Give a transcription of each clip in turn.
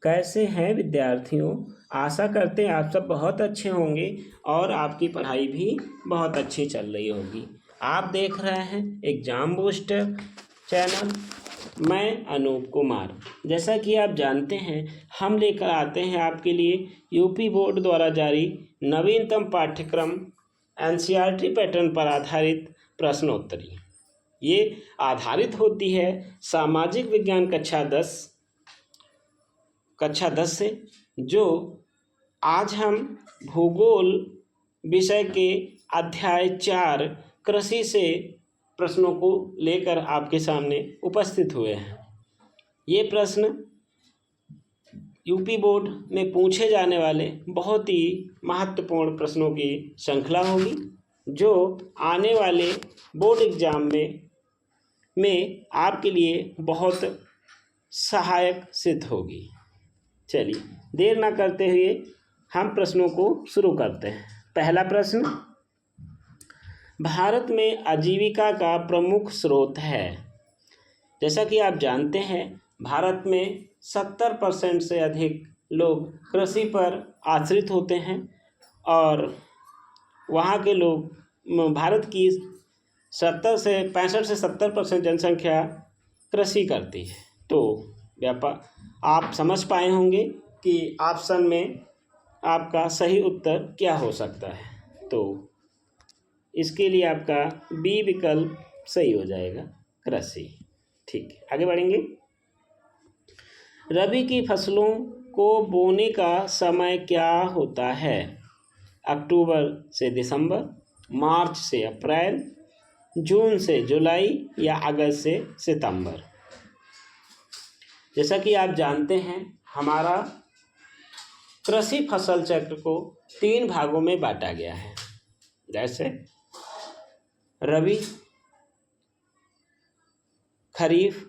कैसे हैं विद्यार्थियों? आशा करते हैं आप सब बहुत अच्छे होंगे और आपकी पढ़ाई भी बहुत अच्छी चल रही होगी। आप देख रहे हैं एग्जाम बूस्टर चैनल। मैं अनूप कुमार। जैसा कि आप जानते हैं, हम लेकर आते हैं आपके लिए यूपी बोर्ड द्वारा जारी नवीनतम पाठ्यक्रम एनसीईआरटी पैटर्न पर आधारित प्रश्नोत्तरी। ये आधारित होती है सामाजिक विज्ञान कक्षा 10 से, जो आज हम भूगोल विषय के अध्याय 4 कृषि से प्रश्नों को लेकर आपके सामने उपस्थित हुए हैं। ये प्रश्न यूपी बोर्ड में पूछे जाने वाले बहुत ही महत्वपूर्ण प्रश्नों की श्रृंखला होगी, जो आने वाले बोर्ड एग्जाम में आपके लिए बहुत सहायक सिद्ध होगी। चलिए देर ना करते हुए हम प्रश्नों को शुरू करते हैं। पहला प्रश्न, भारत में आजीविका का प्रमुख स्रोत है। जैसा कि आप जानते हैं, भारत में 70% से अधिक लोग कृषि पर आश्रित होते हैं और वहाँ के लोग, भारत की 65 से 70% जनसंख्या कृषि करती है। तो आप समझ पाए होंगे कि ऑप्शन में आपका सही उत्तर क्या हो सकता है। तो इसके लिए आपका बी विकल्प सही हो जाएगा, कृषि। ठीक है, आगे बढ़ेंगे। रबी की फसलों को बोने का समय क्या होता है? अक्टूबर से दिसंबर, मार्च से अप्रैल, जून से जुलाई या अगस्त से सितंबर। जैसा कि आप जानते हैं, हमारा कृषि फसल चक्र को 3 भागों में बांटा गया है। जैसे रबी, खरीफ,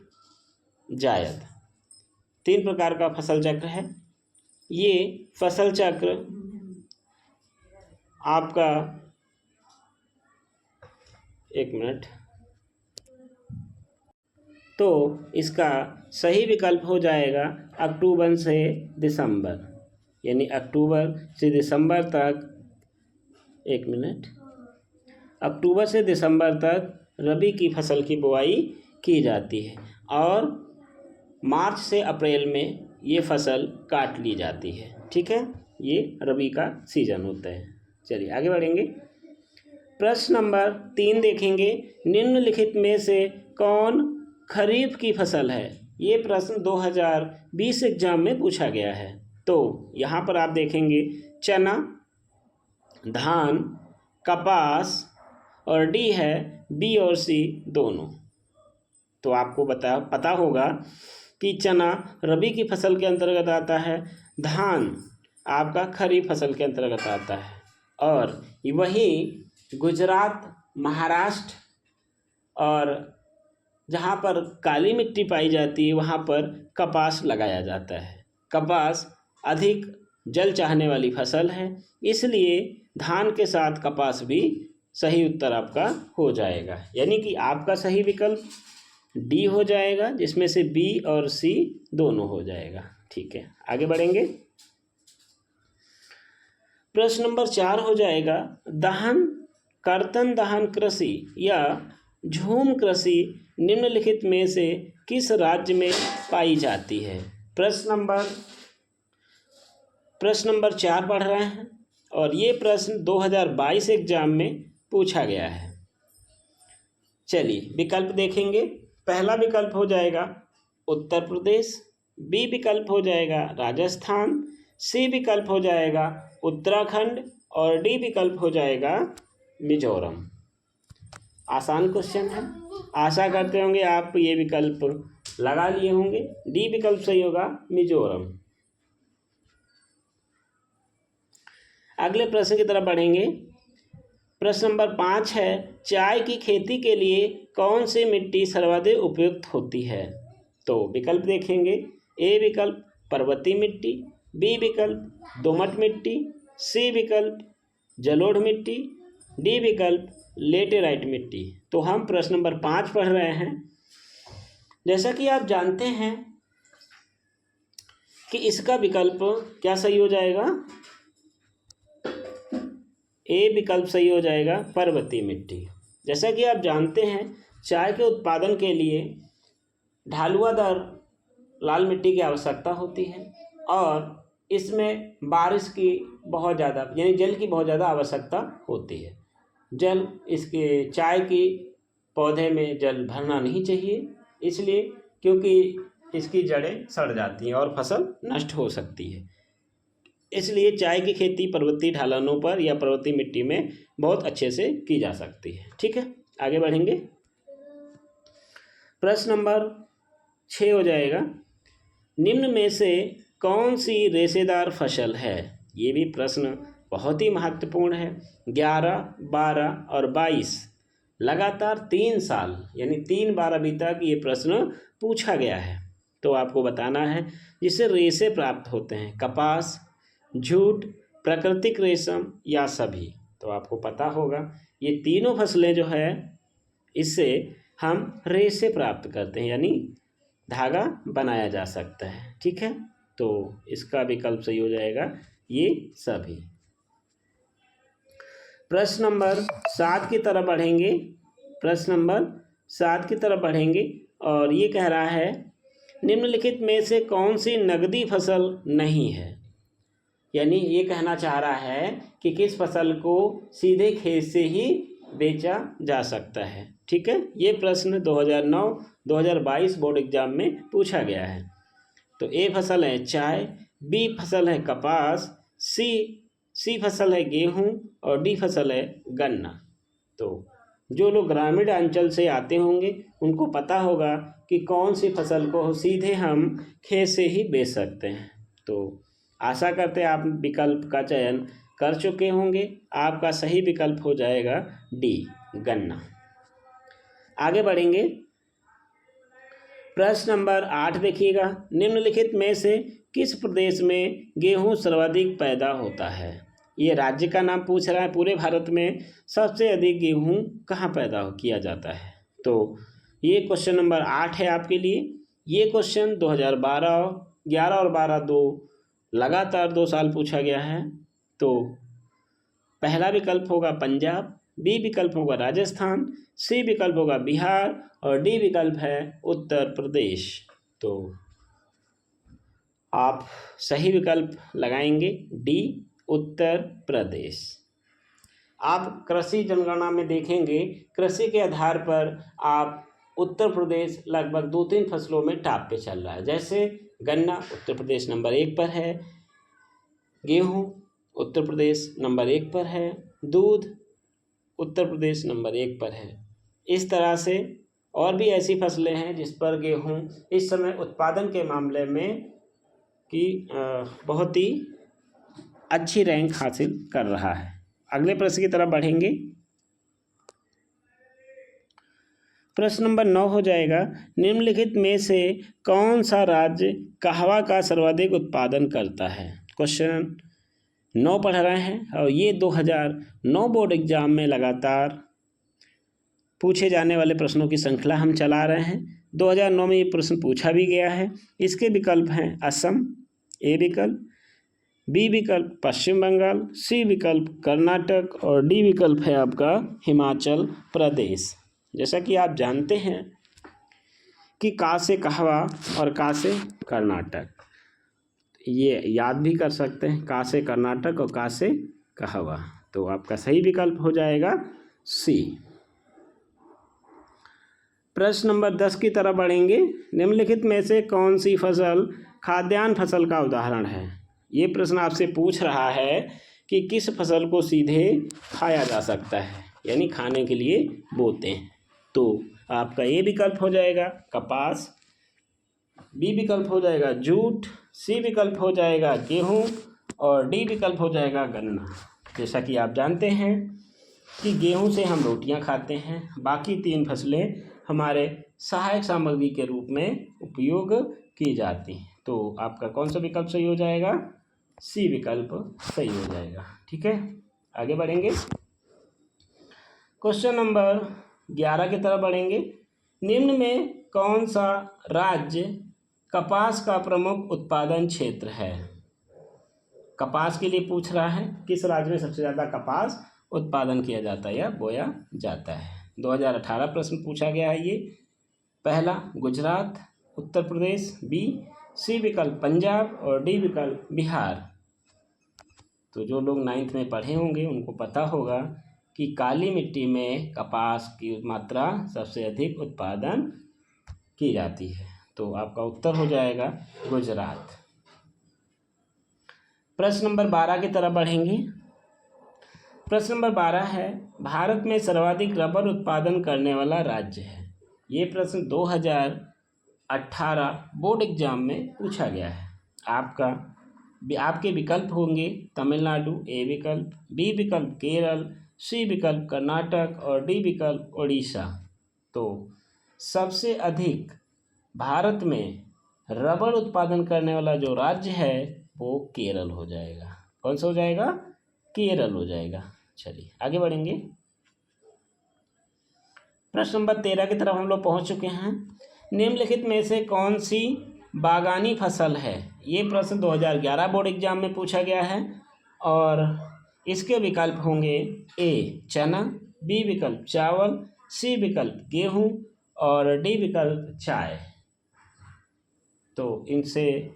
जायद, 3 प्रकार का फसल चक्र है। ये फसल चक्र आपका, एक मिनट, तो इसका सही विकल्प हो जाएगा अक्टूबर से दिसंबर, यानी अक्टूबर से दिसंबर तक, एक मिनट, अक्टूबर से दिसंबर तक रबी की फसल की बुआई की जाती है और मार्च से अप्रैल में ये फसल काट ली जाती है। ठीक है, ये रबी का सीजन होता है। चलिए आगे बढ़ेंगे। प्रश्न नंबर 3 देखेंगे, निम्नलिखित में से कौन खरीफ की फसल है? ये प्रश्न 2020 एग्जाम में पूछा गया है। तो यहाँ पर आप देखेंगे चना, धान, कपास और डी है बी और सी दोनों। तो आपको पता होगा कि चना रबी की फसल के अंतर्गत आता है, धान आपका खरीफ फसल के अंतर्गत आता है, और वही गुजरात, महाराष्ट्र और जहाँ पर काली मिट्टी पाई जाती है वहाँ पर कपास लगाया जाता है। कपास अधिक जल चाहने वाली फसल है, इसलिए धान के साथ कपास भी सही उत्तर आपका हो जाएगा, यानी कि आपका सही विकल्प डी हो जाएगा, जिसमें से बी और सी दोनों हो जाएगा। ठीक है, आगे बढ़ेंगे। प्रश्न नंबर 4 हो जाएगा, कर्तन दहन कृषि या झूम कृषि निम्नलिखित में से किस राज्य में पाई जाती है? प्रश्न नंबर 4 पढ़ रहे हैं और ये प्रश्न 2022 एग्जाम में पूछा गया है। चलिए विकल्प देखेंगे। पहला विकल्प हो जाएगा उत्तर प्रदेश, बी विकल्प हो जाएगा राजस्थान, सी विकल्प हो जाएगा उत्तराखंड और डी विकल्प हो जाएगा मिजोरम। आसान क्वेश्चन है, आशा करते होंगे आप ये विकल्प लगा लिए होंगे। डी विकल्प सही होगा, मिजोरम। अगले प्रश्न की तरफ बढ़ेंगे। प्रश्न नंबर 5 है, चाय की खेती के लिए कौन सी मिट्टी सर्वाधिक उपयुक्त होती है? तो विकल्प देखेंगे। ए विकल्प पर्वतीय मिट्टी, बी विकल्प दोमट मिट्टी, सी विकल्प जलोढ़ मिट्टी, डी विकल्प लेटेराइट मिट्टी। तो हम प्रश्न नंबर 5 पढ़ रहे हैं। जैसा कि आप जानते हैं कि इसका विकल्प क्या सही हो जाएगा, ए विकल्प सही हो जाएगा, पर्वतीय मिट्टी। जैसा कि आप जानते हैं चाय के उत्पादन के लिए ढालुआदार लाल मिट्टी की आवश्यकता होती है और इसमें बारिश की बहुत ज़्यादा यानी जल की बहुत ज़्यादा आवश्यकता होती है। जल इसके चाय की पौधे में जल भरना नहीं चाहिए, इसलिए क्योंकि इसकी जड़ें सड़ जाती हैं और फसल नष्ट हो सकती है। इसलिए चाय की खेती पर्वतीय ढलानों पर या पर्वतीय मिट्टी में बहुत अच्छे से की जा सकती है। ठीक है, आगे बढ़ेंगे। प्रश्न नंबर 6 हो जाएगा, निम्न में से कौन सी रेशेदार फसल है। ये भी प्रश्न बहुत ही महत्वपूर्ण है। 11, 12 और 22 लगातार 3 साल यानी 3 बार अभी तक ये प्रश्न पूछा गया है। तो आपको बताना है जिससे रेशे प्राप्त होते हैं, कपास, जूट, प्राकृतिक रेशम या सभी। तो आपको पता होगा ये तीनों फसलें जो है इससे हम रेशे प्राप्त करते हैं यानी धागा बनाया जा सकता है। ठीक है, तो इसका विकल्प सही हो जाएगा ये सभी। प्रश्न नंबर 7 की तरफ बढ़ेंगे। प्रश्न नंबर 7 की तरफ बढ़ेंगे और ये कह रहा है निम्नलिखित में से कौन सी नगदी फसल नहीं है। यानी ये कहना चाह रहा है कि किस फसल को सीधे खेत से ही बेचा जा सकता है। ठीक है, ये प्रश्न 2009-2022 बोर्ड एग्जाम में पूछा गया है। तो ए फसल है चाय, बी फसल है कपास, सी फसल है गेहूं और डी फसल है गन्ना। तो जो लोग ग्रामीण अंचल से आते होंगे उनको पता होगा कि कौन सी फसल को सीधे हम खेत से ही बेच सकते हैं। तो आशा करते हैं आप विकल्प का चयन कर चुके होंगे। आपका सही विकल्प हो जाएगा डी, गन्ना। आगे बढ़ेंगे। प्रश्न नंबर 8 देखिएगा, निम्नलिखित में से किस प्रदेश में गेहूं सर्वाधिक पैदा होता है। ये राज्य का नाम पूछ रहा है। पूरे भारत में सबसे अधिक गेहूं कहाँ पैदा किया जाता है। तो ये क्वेश्चन नंबर 8 है आपके लिए। ये क्वेश्चन 2012, 11 और 12 दो लगातार 2 साल पूछा गया है। तो पहला विकल्प होगा पंजाब, बी विकल्प होगा राजस्थान, सी विकल्प होगा बिहार और डी विकल्प है उत्तर प्रदेश। तो आप सही विकल्प लगाएंगे डी, उत्तर प्रदेश। आप कृषि जनगणना में देखेंगे कृषि के आधार पर आप उत्तर प्रदेश लगभग 2-3 फसलों में टॉप पे चल रहा है। जैसे गन्ना उत्तर प्रदेश नंबर 1 पर है, गेहूं उत्तर प्रदेश नंबर 1 पर है, दूध उत्तर प्रदेश नंबर 1 पर है। इस तरह से और भी ऐसी फसलें हैं जिस पर गेहूं इस समय उत्पादन के मामले में की बहुत ही अच्छी रैंक हासिल कर रहा है। अगले प्रश्न की तरफ बढ़ेंगे। प्रश्न नंबर 9 हो जाएगा, निम्नलिखित में से कौन सा राज्य कहवा का सर्वाधिक उत्पादन करता है। क्वेश्चन 9 पढ़ रहे हैं और ये 2009 बोर्ड एग्जाम में लगातार पूछे जाने वाले प्रश्नों की श्रृंखला हम चला रहे हैं। 2009 में ये प्रश्न पूछा भी गया है। इसके विकल्प हैं असम ए विकल्प, बी विकल्प पश्चिम बंगाल, सी विकल्प कर्नाटक और डी विकल्प है आपका हिमाचल प्रदेश। जैसा कि आप जानते हैं कि का से कहवा और का से कर्नाटक, ये याद भी कर सकते हैं, का से कर्नाटक और का से कहवा। तो आपका सही विकल्प हो जाएगा सी। प्रश्न नंबर 10 की तरफ बढ़ेंगे। निम्नलिखित में से कौन सी फसल खाद्यान्न फसल का उदाहरण है। ये प्रश्न आपसे पूछ रहा है कि किस फसल को सीधे खाया जा सकता है यानी खाने के लिए बोते हैं। तो आपका ए विकल्प हो जाएगा कपास, बी विकल्प हो जाएगा जूट, सी विकल्प हो जाएगा गेहूं और डी विकल्प हो जाएगा गन्ना। जैसा कि आप जानते हैं कि गेहूं से हम रोटियां खाते हैं, बाकी 3 फसलें हमारे सहायक सामग्री के रूप में उपयोग की जाती हैं। तो आपका कौन सा विकल्प सही हो जाएगा, सी विकल्प सही हो जाएगा। ठीक है, आगे बढ़ेंगे। क्वेश्चन नंबर 11 की तरफ बढ़ेंगे। निम्न में कौन सा राज्य कपास का प्रमुख उत्पादन क्षेत्र है। कपास के लिए पूछ रहा है किस राज्य में सबसे ज़्यादा कपास उत्पादन किया जाता है या बोया जाता है। 2018 प्रश्न पूछा गया है ये। पहला गुजरात, उत्तर प्रदेश, बी सी विकल्प पंजाब और डी विकल्प बिहार। तो जो लोग 9th में पढ़े होंगे उनको पता होगा कि काली मिट्टी में कपास की मात्रा सबसे अधिक उत्पादन की जाती है। तो आपका उत्तर हो जाएगा गुजरात। प्रश्न नंबर 12 की तरफ बढ़ेंगे। प्रश्न नंबर 12 है, भारत में सर्वाधिक रबर उत्पादन करने वाला राज्य है। ये प्रश्न 2018 बोर्ड एग्जाम में पूछा गया है। आपके विकल्प होंगे तमिलनाडु ए विकल्प, बी विकल्प केरल, सी विकल्प कर्नाटक और डी विकल्प उड़ीसा। तो सबसे अधिक भारत में रबर उत्पादन करने वाला जो राज्य है वो केरल हो जाएगा। कौन सा हो जाएगा? केरल हो जाएगा। चलिए आगे बढ़ेंगे। प्रश्न नंबर 13 की तरफ हम लोग पहुंच चुके हैं। निम्नलिखित में से कौन सी बागानी फसल है? ये प्रश्न 2011 बोर्ड एग्जाम में पूछा गया है और इसके विकल्प होंगे ए चना, बी विकल्प चावल, सी विकल्प गेहूं और डी विकल्प चाय। तो इनसे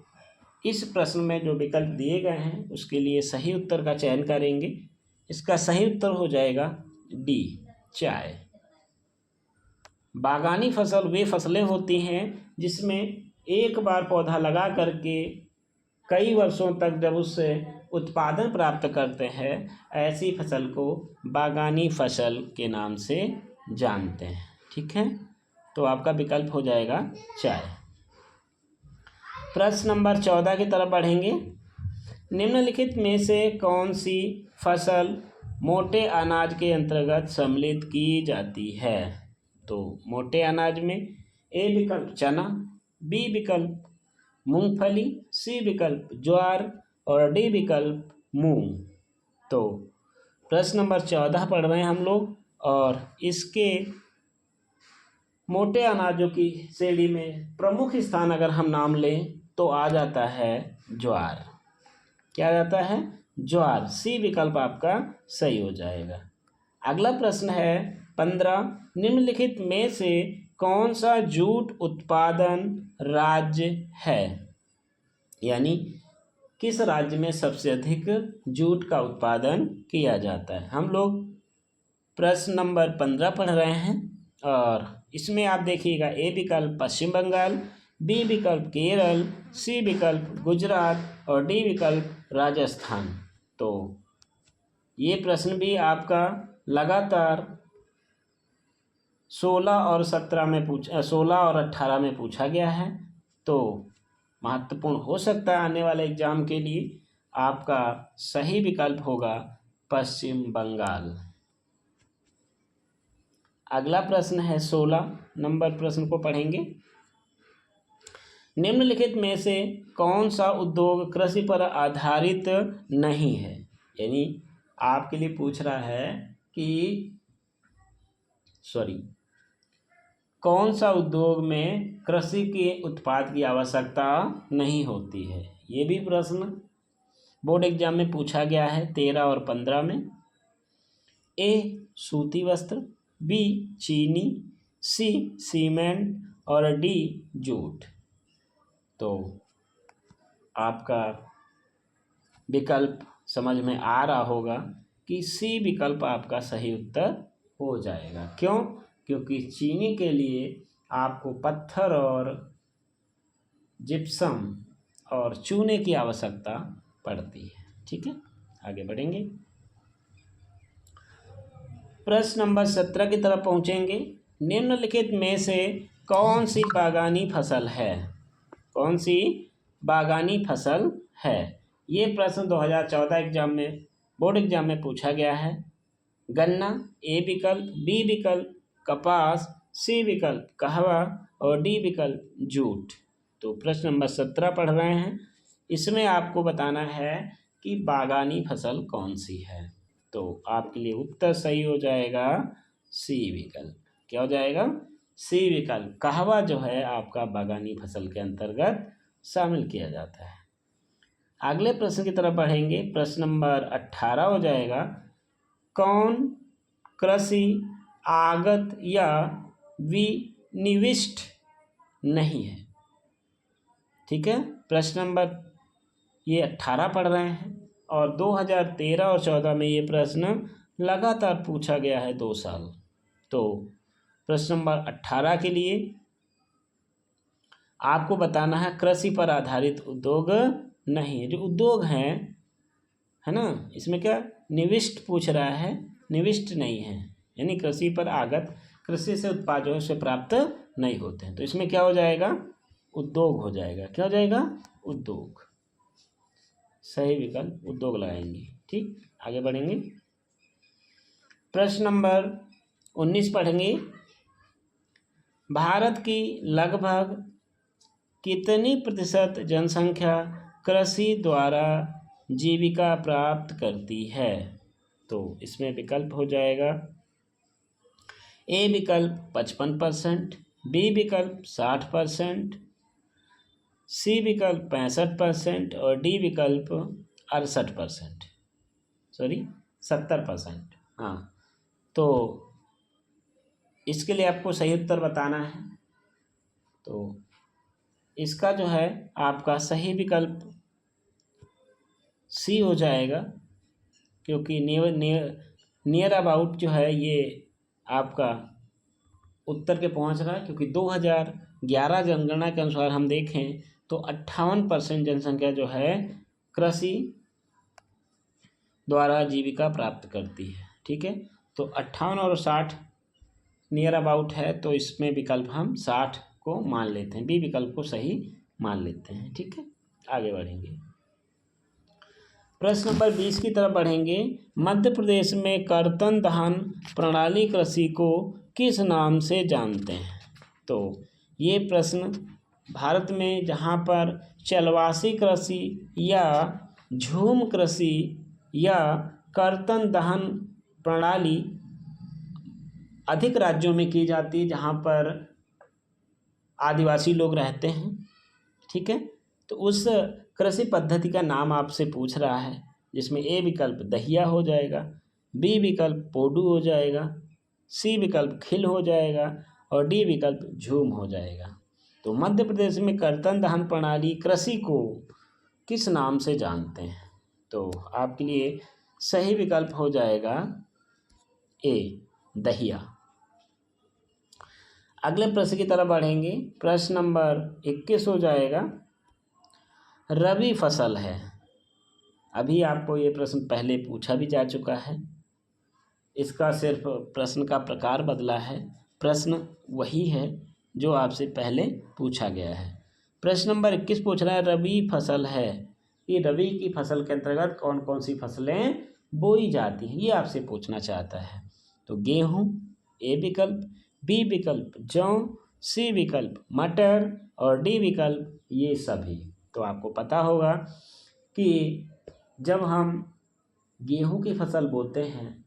इस प्रश्न में जो विकल्प दिए गए हैं उसके लिए सही उत्तर का चयन करेंगे। इसका सही उत्तर हो जाएगा डी चाय। बागानी फसल वे फसलें होती हैं जिसमें एक बार पौधा लगा करके कई वर्षों तक जब उससे उत्पादन प्राप्त करते हैं, ऐसी फसल को बागानी फसल के नाम से जानते हैं। ठीक है, तो आपका विकल्प हो जाएगा चाय। प्रश्न नंबर 14 की तरफ बढ़ेंगे। निम्नलिखित में से कौन सी फसल मोटे अनाज के अंतर्गत सम्मिलित की जाती है? तो मोटे अनाज में ए विकल्प चना, बी विकल्प मूंगफली, सी विकल्प ज्वार और डी विकल्प मूंग। तो प्रश्न नंबर 14 पढ़ रहे हैं हम लोग और इसके मोटे अनाजों की श्रेणी में प्रमुख स्थान अगर हम नाम लें तो आ जाता है ज्वार। क्या आ जाता है? ज्वार। सी विकल्प आपका सही हो जाएगा। अगला प्रश्न है 15, निम्नलिखित में से कौन सा जूट उत्पादन राज्य है? यानी किस राज्य में सबसे अधिक जूट का उत्पादन किया जाता है? हम लोग प्रश्न नंबर 15 पढ़ रहे हैं और इसमें आप देखिएगा ए विकल्प पश्चिम बंगाल, बी विकल्प केरल, सी विकल्प गुजरात और डी विकल्प राजस्थान। तो ये प्रश्न भी आपका लगातार 16 और 18 में पूछा गया है। तो महत्वपूर्ण हो सकता है आने वाले एग्जाम के लिए। आपका सही विकल्प होगा पश्चिम बंगाल। अगला प्रश्न है 16 नंबर प्रश्न को पढ़ेंगे। निम्नलिखित में से कौन सा उद्योग कृषि पर आधारित नहीं है? यानी आपके लिए पूछ रहा है कि कौन सा उद्योग में कृषि के उत्पाद की आवश्यकता नहीं होती है? ये भी प्रश्न बोर्ड एग्जाम में पूछा गया है 13 और 15 में। ए सूती वस्त्र, बी चीनी, सी सीमेंट और डी जूट। तो आपका विकल्प समझ में आ रहा होगा कि सी विकल्प आपका सही उत्तर हो जाएगा। क्यों? क्योंकि चीनी के लिए आपको पत्थर और जिप्सम और चूने की आवश्यकता पड़ती है। ठीक है, आगे बढ़ेंगे। प्रश्न नंबर 17 की तरफ पहुंचेंगे। निम्नलिखित में से कौन सी बागानी फसल है? कौन सी बागानी फसल है? ये प्रश्न 2014 एग्जाम में बोर्ड एग्जाम में पूछा गया है। गन्ना ए विकल्प, बी विकल्प कपास, सी विकल्प कहवा और डी विकल्प जूट। तो प्रश्न नंबर 17 पढ़ रहे हैं। इसमें आपको बताना है कि बागानी फसल कौन सी है। तो आपके लिए उत्तर सही हो जाएगा सी विकल्प। क्या हो जाएगा? सी विकल्प कहवा जो है आपका बागानी फसल के अंतर्गत शामिल किया जाता है। अगले प्रश्न की तरफ बढ़ेंगे। प्रश्न नंबर 18 हो जाएगा, कौन कृषि आगत या विनिविष्ट नहीं है। ठीक है, प्रश्न नंबर ये 18 पढ़ रहे हैं और 2013 और 14 में ये प्रश्न लगातार पूछा गया है 2 साल। तो प्रश्न नंबर 18 के लिए आपको बताना है कृषि पर आधारित उद्योग नहीं। जो उद्योग हैं है ना, इसमें क्या निविष्ट पूछ रहा है, निविष्ट नहीं है, यानी कृषि पर आगत, कृषि से उत्पादों से प्राप्त नहीं होते हैं। तो इसमें क्या हो जाएगा, उद्योग हो जाएगा। क्या हो जाएगा, उद्योग। सही विकल्प उद्योग लगाएंगे। ठीक, आगे बढ़ेंगे। प्रश्न नंबर 19 पढ़ेंगे, भारत की लगभग कितनी प्रतिशत जनसंख्या कृषि द्वारा जीविका प्राप्त करती है। तो इसमें विकल्प हो जाएगा, ए विकल्प 55%, बी विकल्प 60%, सी विकल्प 65% और डी विकल्प 68%, सॉरी 70%। हाँ, तो इसके लिए आपको सही उत्तर बताना है। तो इसका जो है आपका सही विकल्प सी हो जाएगा, क्योंकि नियर अबाउट जो है ये आपका उत्तर के पहुंच रहा है। क्योंकि 2011 जनगणना के अनुसार हम देखें तो 58% जनसंख्या जो है कृषि द्वारा जीविका प्राप्त करती है। ठीक है, तो 58 और 60 नियर अबाउट है, तो इसमें विकल्प हम 60 को मान लेते हैं, बी विकल्प को सही मान लेते हैं। ठीक है, आगे बढ़ेंगे। प्रश्न नंबर 20 की तरफ बढ़ेंगे। मध्य प्रदेश में कर्तन दहन प्रणाली कृषि को किस नाम से जानते हैं। तो ये प्रश्न भारत में जहाँ पर चलवासी कृषि या झूम कृषि या कर्तन दहन प्रणाली अधिक राज्यों में की जाती है, जहाँ पर आदिवासी लोग रहते हैं। ठीक है, तो उस कृषि पद्धति का नाम आपसे पूछ रहा है, जिसमें ए विकल्प दहिया हो जाएगा, बी विकल्प पोडू हो जाएगा, सी विकल्प खिल हो जाएगा और डी विकल्प झूम हो जाएगा। तो मध्य प्रदेश में कर्तन दहन प्रणाली कृषि को किस नाम से जानते हैं। तो आपके लिए सही विकल्प हो जाएगा ए दहिया। अगले प्रश्न की तरफ बढ़ेंगे। प्रश्न नंबर 21 हो जाएगा, रबी फसल है। अभी आपको ये प्रश्न पहले पूछा भी जा चुका है, इसका सिर्फ प्रश्न का प्रकार बदला है, प्रश्न वही है जो आपसे पहले पूछा गया है। प्रश्न नंबर 21 पूछ रहा है, रबी फसल है, ये रबी की फसल के अंतर्गत कौन कौन सी फसलें बोई जाती हैं, ये आपसे पूछना चाहता है। तो गेहूँ ए विकल्प, बी विकल्प जौ, सी विकल्प मटर और डी विकल्प ये सभी। तो आपको पता होगा कि जब हम गेहूं की फसल बोते हैं,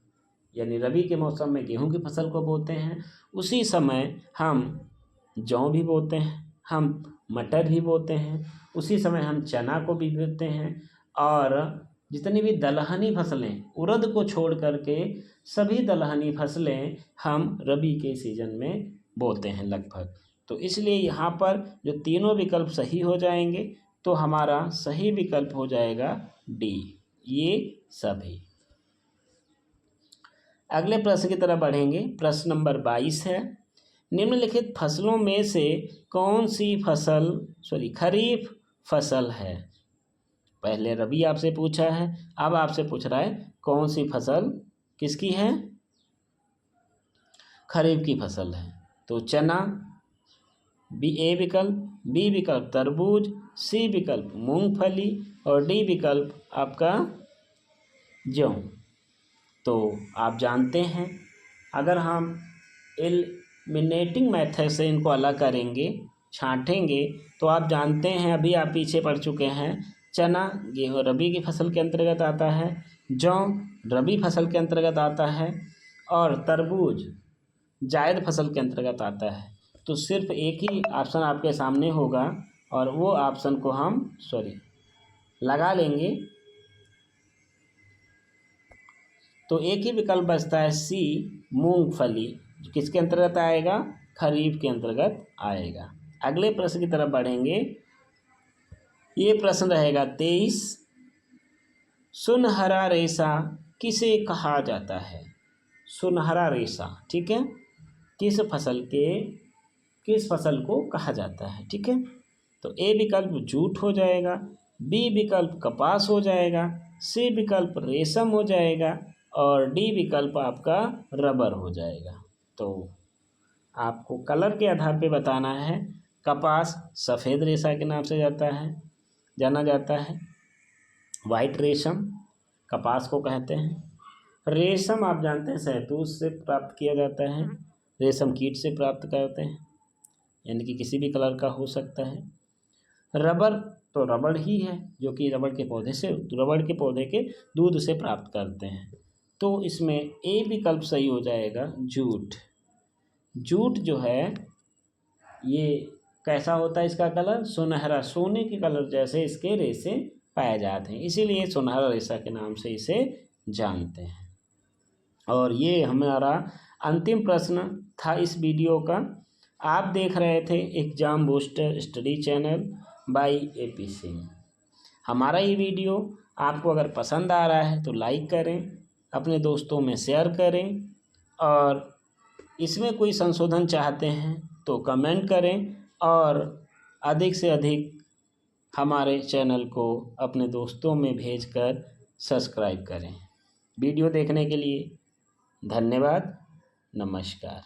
यानी रबी के मौसम में गेहूं की फसल को बोते हैं, उसी समय हम जौ भी बोते हैं, हम मटर भी बोते हैं, उसी समय हम चना को भी बोते हैं, और जितनी भी दलहनी फसलें उड़द को छोड़ करके सभी दलहनी फसलें हम रबी के सीज़न में बोते हैं लगभग। तो इसलिए यहाँ पर जो तीनों विकल्प सही हो जाएंगे, तो हमारा सही विकल्प हो जाएगा डी, ये सभी। अगले प्रश्न की तरफ बढ़ेंगे। प्रश्न नंबर 22 है, निम्नलिखित फसलों में से कौन सी फसल खरीफ फसल है। पहले रबी आपसे पूछा है, अब आपसे पूछ रहा है कौन सी फसल किसकी है, खरीफ की फसल है। तो चना बी ए विकल्प, बी विकल्प तरबूज, सी विकल्प मूंगफली और डी विकल्प आपका जौ। तो आप जानते हैं, अगर हम एलिमिनेटिंग मेथड से इनको अलग करेंगे, छांटेंगे, तो आप जानते हैं, अभी आप पीछे पड़ चुके हैं, चना गेहूँ रबी की फसल के अंतर्गत आता है, जौ रबी फसल के अंतर्गत आता है और तरबूज जायद फसल के अंतर्गत आता है। तो सिर्फ एक ही ऑप्शन आपके सामने होगा और वो ऑप्शन को हम लगा लेंगे। तो एक ही विकल्प बचता है सी, मूंगफली। किसके अंतर्गत आएगा? खरीफ के अंतर्गत आएगा। अगले प्रश्न की तरफ बढ़ेंगे। ये प्रश्न रहेगा 23। सुनहरा रेशा किसे कहा जाता है? सुनहरा रेशा, ठीक है, किस फसल को कहा जाता है? ठीक है, तो ए विकल्प जूट हो जाएगा, बी विकल्प कपास हो जाएगा, सी विकल्प रेशम हो जाएगा और डी विकल्प आपका रबर हो जाएगा। तो आपको कलर के आधार पे बताना है। कपास सफ़ेद रेशा के नाम से जाना जाता है। वाइट रेशम कपास को कहते हैं। रेशम आप जानते हैं शहतूत से प्राप्त किया जाता है, रेशम कीट से प्राप्त करते हैं, यानी कि किसी भी कलर का हो सकता है। रबर तो रबड़ ही है, जो कि रबड़ के पौधे के दूध से प्राप्त करते हैं। तो इसमें ए विकल्प सही हो जाएगा, जूट। जूट जो है ये कैसा होता है? इसका कलर सुनहरा, सोने के कलर जैसे इसके रेशे पाए जाते हैं, इसीलिए सुनहरा रेशा के नाम से इसे जानते हैं। और ये हमारा अंतिम प्रश्न था इस वीडियो का। आप देख रहे थे exam booster study channel by AP Singh. हमारा ये वीडियो आपको अगर पसंद आ रहा है तो लाइक करें, अपने दोस्तों में शेयर करें और इसमें कोई संशोधन चाहते हैं तो कमेंट करें और अधिक से अधिक हमारे चैनल को अपने दोस्तों में भेजकर सब्सक्राइब करें। वीडियो देखने के लिए धन्यवाद। नमस्कार।